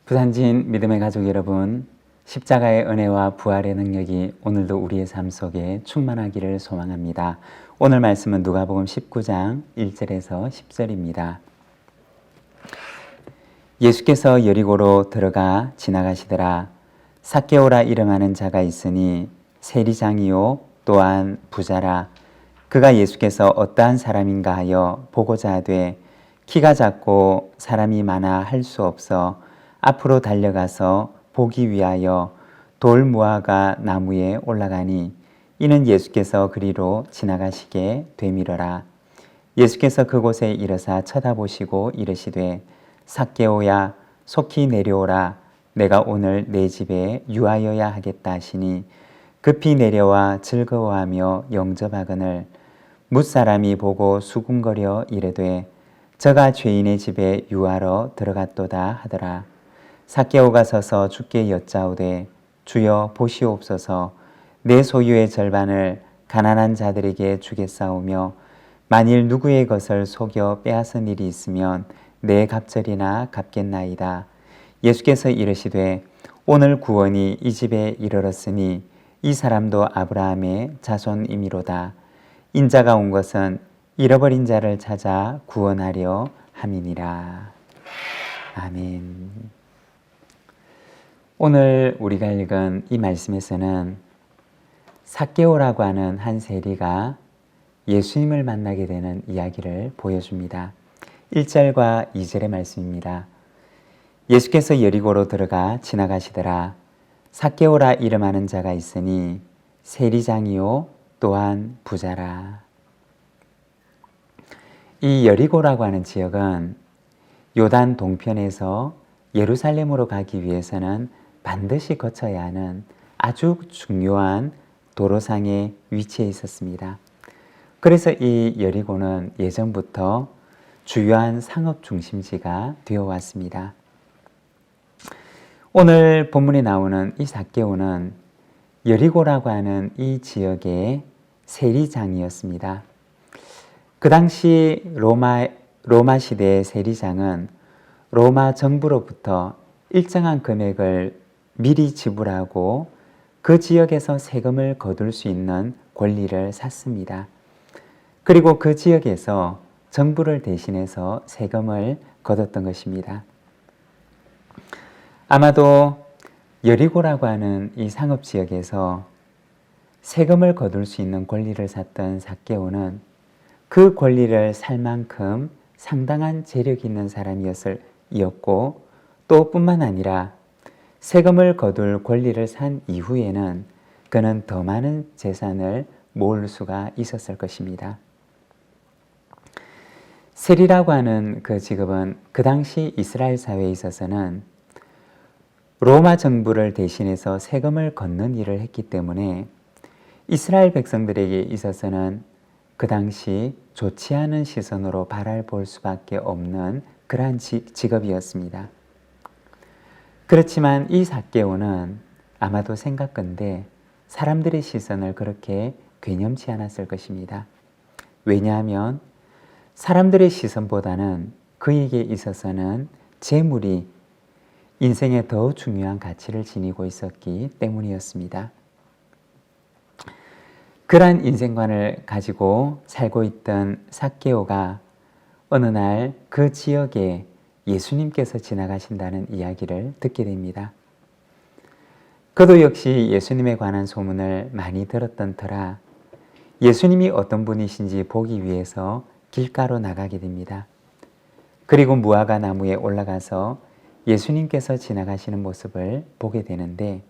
부산진 믿음의 가족 여러분, 십자가의 은혜와 부활의 능력이 오늘도 우리의 삶 속에 충만하기를 소망합니다. 오늘 말씀은 누가복음 19장 1절에서 10절입니다. 예수께서 여리고로 들어가 지나가시더라. 삭개오라 이름하는 자가 있으니 세리장이요 또한 부자라. 그가 예수께서 어떠한 사람인가 하여 보고자 하되 키가 작고 사람이 많아 할 수 없어 앞으로 달려가서 보기 위하여 돌 무화과 나무에 올라가니 이는 예수께서 그리로 지나가시게 되밀어라. 예수께서 그곳에 이르사 쳐다보시고 이르시되 삭개오야 속히 내려오라. 내가 오늘 내 집에 유하여야 하겠다 하시니 급히 내려와 즐거워하며 영접하거늘 뭇사람이 보고 수군거려 이르되 저가 죄인의 집에 유하러 들어갔도다 하더라. 삭개오가 서서 주께 여짜오되 주여 보시옵소서. 내 소유의 절반을 가난한 자들에게 주겠사오며 만일 누구의 것을 속여 빼앗은 일이 있으면 내 갑절이나 갚겠나이다. 예수께서 이르시되 오늘 구원이 이 집에 이르렀으니 이 사람도 아브라함의 자손이미로다. 인자가 온 것은 잃어버린 자를 찾아 구원하려 함이니라. 아멘. 오늘 우리가 읽은 이 말씀에서는 삭개오라고 하는 한 세리가 예수님을 만나게 되는 이야기를 보여줍니다. 1절과 2절의 말씀입니다. 예수께서 여리고로 들어가 지나가시더라. 삭개오라 이름하는 자가 있으니 세리장이요 또한 부자라. 이 여리고라고 하는 지역은 요단 동편에서 예루살렘으로 가기 위해서는 반드시 거쳐야 하는 아주 중요한 도로상에 위치해 있었습니다. 그래서 이 여리고는 예전부터 주요한 상업 중심지가 되어 왔습니다. 오늘 본문에 나오는 이 삭개오는 여리고라고 하는 이 지역의 세리장이었습니다. 그 당시 로마 시대의 세리장은 로마 정부로부터 일정한 금액을 미리 지불하고 그 지역에서 세금을 거둘 수 있는 권리를 샀습니다. 그리고 그 지역에서 정부를 대신해서 세금을 거뒀던 것입니다. 아마도 여리고라고 하는 이 상업지역에서 세금을 거둘 수 있는 권리를 샀던 삭개오는 그 권리를 살 만큼 상당한 재력이 있는 사람이었고 또 뿐만 아니라 세금을 거둘 권리를 산 이후에는 그는 더 많은 재산을 모을 수가 있었을 것입니다. 세리라고 하는 그 직업은 그 당시 이스라엘 사회에 있어서는 로마 정부를 대신해서 세금을 걷는 일을 했기 때문에 이스라엘 백성들에게 있어서는 그 당시 좋지 않은 시선으로 바라볼 수밖에 없는 그러한 직업이었습니다. 그렇지만 이 삭개오는 아마도 생각건대 사람들의 시선을 그렇게 괴념치 않았을 것입니다. 왜냐하면 사람들의 시선보다는 그에게 있어서는 재물이 인생에 더 중요한 가치를 지니고 있었기 때문이었습니다. 그러한 인생관을 가지고 살고 있던 삭개오가 어느 날 그 지역에 예수님께서 지나가신다는 이야기를 듣게 됩니다. 그도 역시 예수님에 관한 소문을 많이 들었던 터라 예수님이 어떤 분이신지 보기 위해서 길가로 나가게 됩니다. 그리고 무화과 나무에 올라가서 예수님께서 지나가시는 모습을 보게 되는데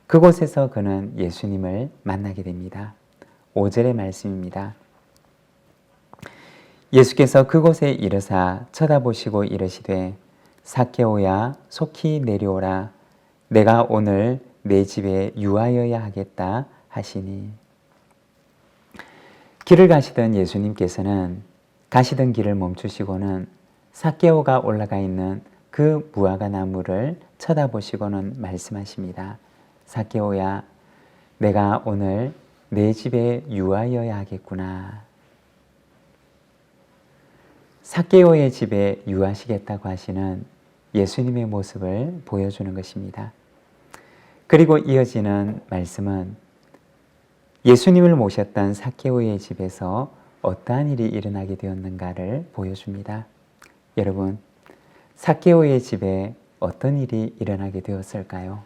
그곳에서 그는 예수님을 만나게 됩니다. 5절의 말씀입니다. 예수께서 그곳에 이르사 쳐다보시고 이르시되 삭개오야 속히 내려오라. 내가 오늘 내 집에 유하여야 하겠다 하시니. 길을 가시던 예수님께서는 가시던 길을 멈추시고는 삭개오가 올라가 있는 그 무화과 나무를 쳐다보시고는 말씀하십니다. 삭개오야, 내가 오늘 내 집에 유하여야 하겠구나. 삭개오의 집에 유하시겠다고 하시는 예수님의 모습을 보여주는 것입니다. 그리고 이어지는 말씀은 예수님을 모셨던 삭개오의 집에서 어떠한 일이 일어나게 되었는가를 보여줍니다. 여러분, 삭개오의 집에 어떤 일이 일어나게 되었을까요?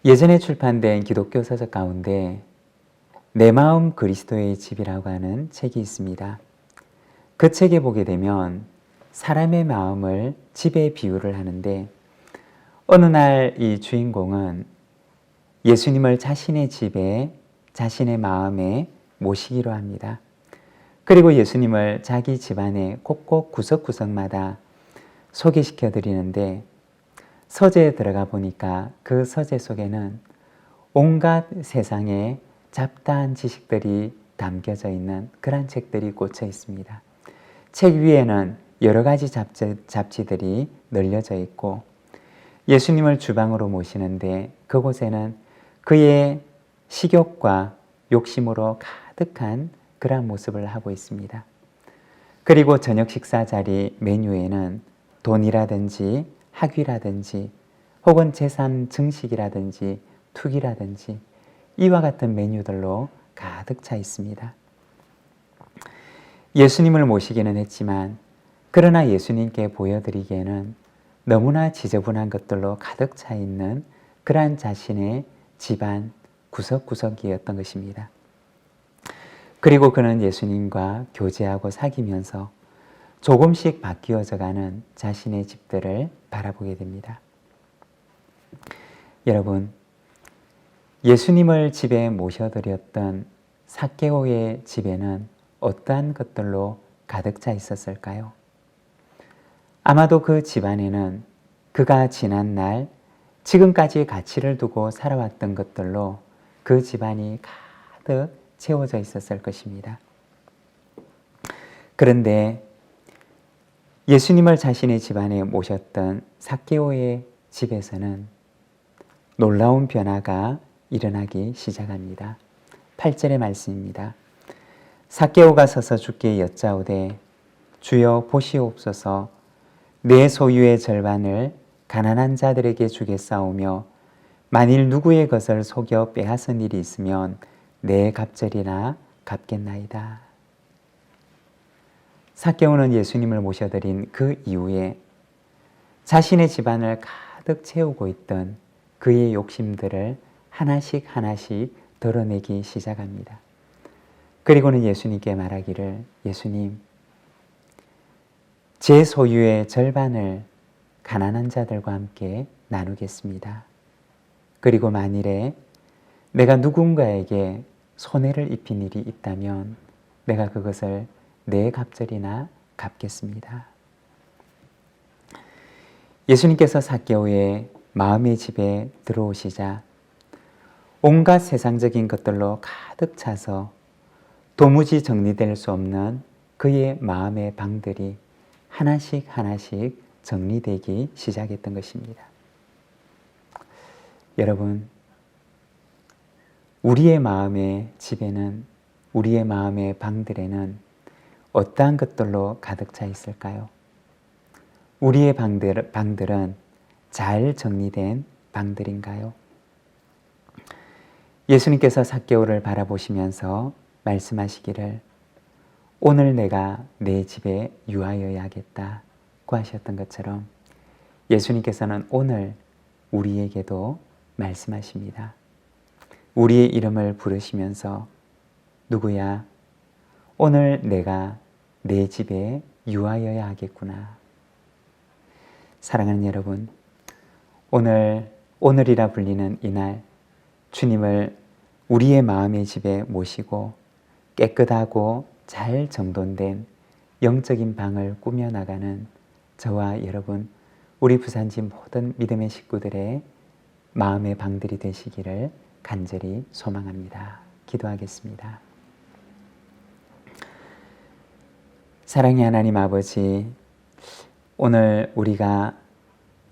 예전에 출판된 기독교 서적 가운데 내 마음 그리스도의 집이라고 하는 책이 있습니다. 그 책에 보게 되면 사람의 마음을 집에 비유를 하는데 어느 날 이 주인공은 예수님을 자신의 집에 자신의 마음에 모시기로 합니다. 그리고 예수님을 자기 집안의 곳곳 구석구석마다 소개시켜 드리는데 서재에 들어가 보니까 그 서재 속에는 온갖 세상의 잡다한 지식들이 담겨져 있는 그런 책들이 꽂혀 있습니다. 책 위에는 여러 가지 잡지들이 널려져 있고 예수님을 주방으로 모시는데 그곳에는 그의 식욕과 욕심으로 가득한 그런 모습을 하고 있습니다. 그리고 저녁 식사 자리 메뉴에는 돈이라든지 학위라든지 혹은 재산 증식이라든지 투기라든지 이와 같은 메뉴들로 가득 차 있습니다. 예수님을 모시기는 했지만 그러나 예수님께 보여드리기에는 너무나 지저분한 것들로 가득 차 있는 그러한 자신의 집안 구석구석이었던 것입니다. 그리고 그는 예수님과 교제하고 사귀면서 조금씩 바뀌어져가는 자신의 집들을 바라보게 됩니다. 여러분, 예수님을 집에 모셔드렸던 삭개오의 집에는 어떠한 것들로 가득 차 있었을까요? 아마도 그 집안에는 그가 지난 날 지금까지 가치를 두고 살아왔던 것들로 그 집안이 가득 채워져 있었을 것입니다. 그런데 예수님을 자신의 집안에 모셨던 삭개오의 집에서는 놀라운 변화가 일어나기 시작합니다. 8절의 말씀입니다. 삭개오가 서서 주께 여짜오되 주여 보시옵소서 내 소유의 절반을 가난한 자들에게 주겠사오며 만일 누구의 것을 속여 빼앗은 일이 있으면 내 갑절이나 갚겠나이다. 삭개오는 예수님을 모셔드린 그 이후에 자신의 집안을 가득 채우고 있던 그의 욕심들을 하나씩 하나씩 드러내기 시작합니다. 그리고는 예수님께 말하기를 예수님, 제 소유의 절반을 가난한 자들과 함께 나누겠습니다. 그리고 만일에 내가 누군가에게 손해를 입힌 일이 있다면 내가 그것을 내 갑절이나 갚겠습니다. 예수님께서 삭개오의 마음의 집에 들어오시자 온갖 세상적인 것들로 가득 차서 도무지 정리될 수 없는 그의 마음의 방들이 하나씩 하나씩 정리되기 시작했던 것입니다. 여러분, 우리의 마음의 집에는, 우리의 마음의 방들에는 어떠한 것들로 가득 차 있을까요? 우리의 방들은 잘 정리된 방들인가요? 예수님께서 삭개오를 바라보시면서 말씀하시기를 오늘 내가 내 집에 유하여야겠다고 하셨던 것처럼 예수님께서는 오늘 우리에게도 말씀하십니다. 우리의 이름을 부르시면서 누구야? 오늘 내가 내 집에 유하여야 하겠구나. 사랑하는 여러분, 오늘이라 불리는 이날 주님을 우리의 마음의 집에 모시고 깨끗하고 잘 정돈된 영적인 방을 꾸며나가는 저와 여러분, 우리 부산지 모든 믿음의 식구들의 마음의 방들이 되시기를 간절히 소망합니다. 기도하겠습니다. 사랑의 하나님 아버지, 오늘 우리가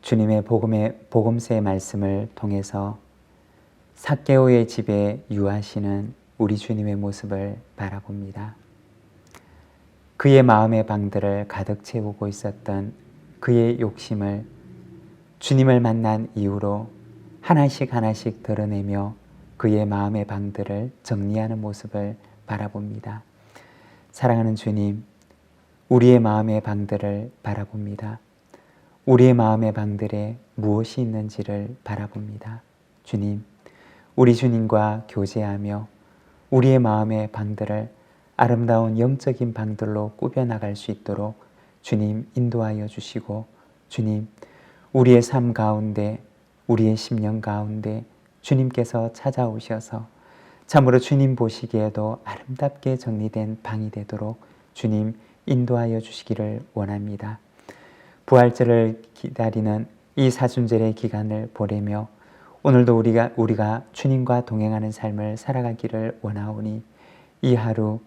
주님의 복음서의 말씀을 통해서 삭개오의 집에 유하시는 우리 주님의 모습을 바라봅니다. 그의 마음의 방들을 가득 채우고 있었던 그의 욕심을 주님을 만난 이후로 하나씩 하나씩 드러내며 그의 마음의 방들을 정리하는 모습을 바라봅니다. 사랑하는 주님, 우리의 마음의 방들을 바라봅니다. 우리의 마음의 방들에 무엇이 있는지를 바라봅니다. 주님, 우리 주님과 교제하며 우리의 마음의 방들을 아름다운 영적인 방들로 꾸며나갈 수 있도록 주님 인도하여 주시고, 주님, 우리의 삶 가운데, 우리의 심령 가운데 주님께서 찾아오셔서 참으로 주님 보시기에도 아름답게 정리된 방이 되도록 주님 인도하여 주시기를 원합니다. 부활절을 기다리는 이 사순절의 기간을 보내며 오늘도 우리가 주님과 동행하는 삶을 살아가기를 원하오니 이 하루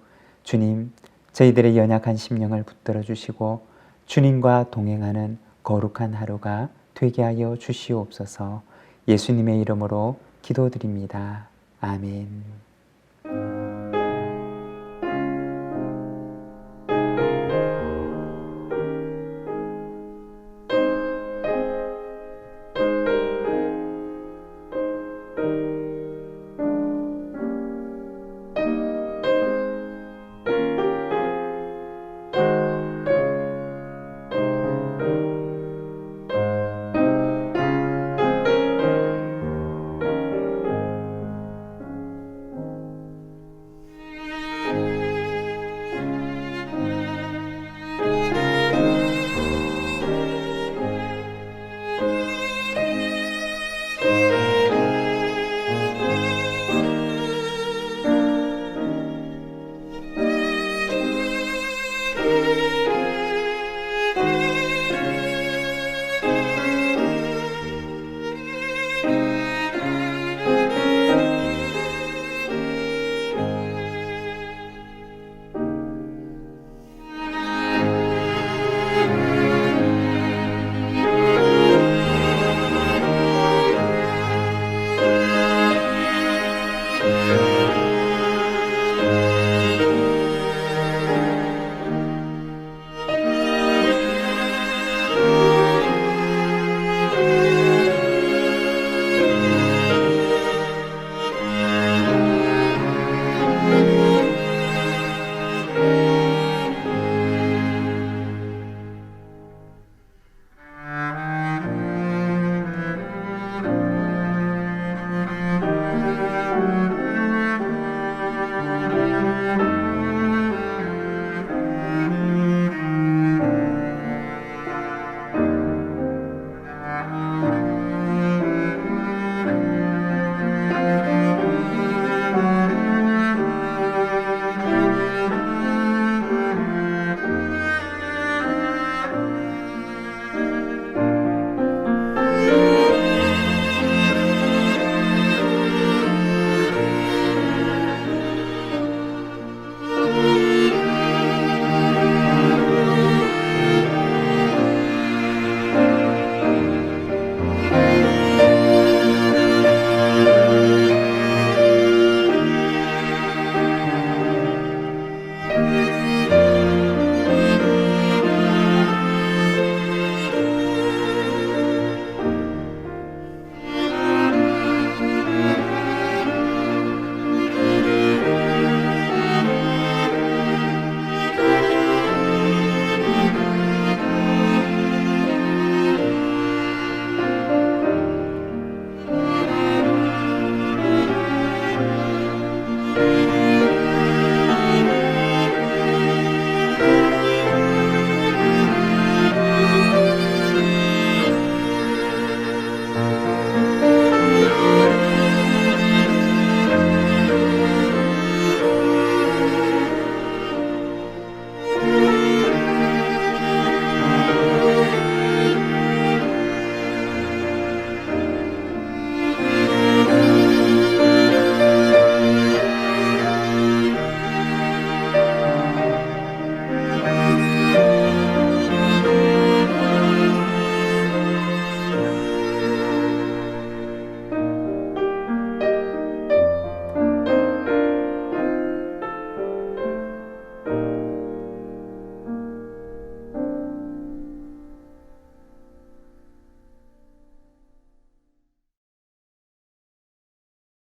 주님 저희들의 연약한 심령을 붙들어 주시고 주님과 동행하는 거룩한 하루가 되게 하여 주시옵소서. 예수님의 이름으로 기도드립니다. 아멘.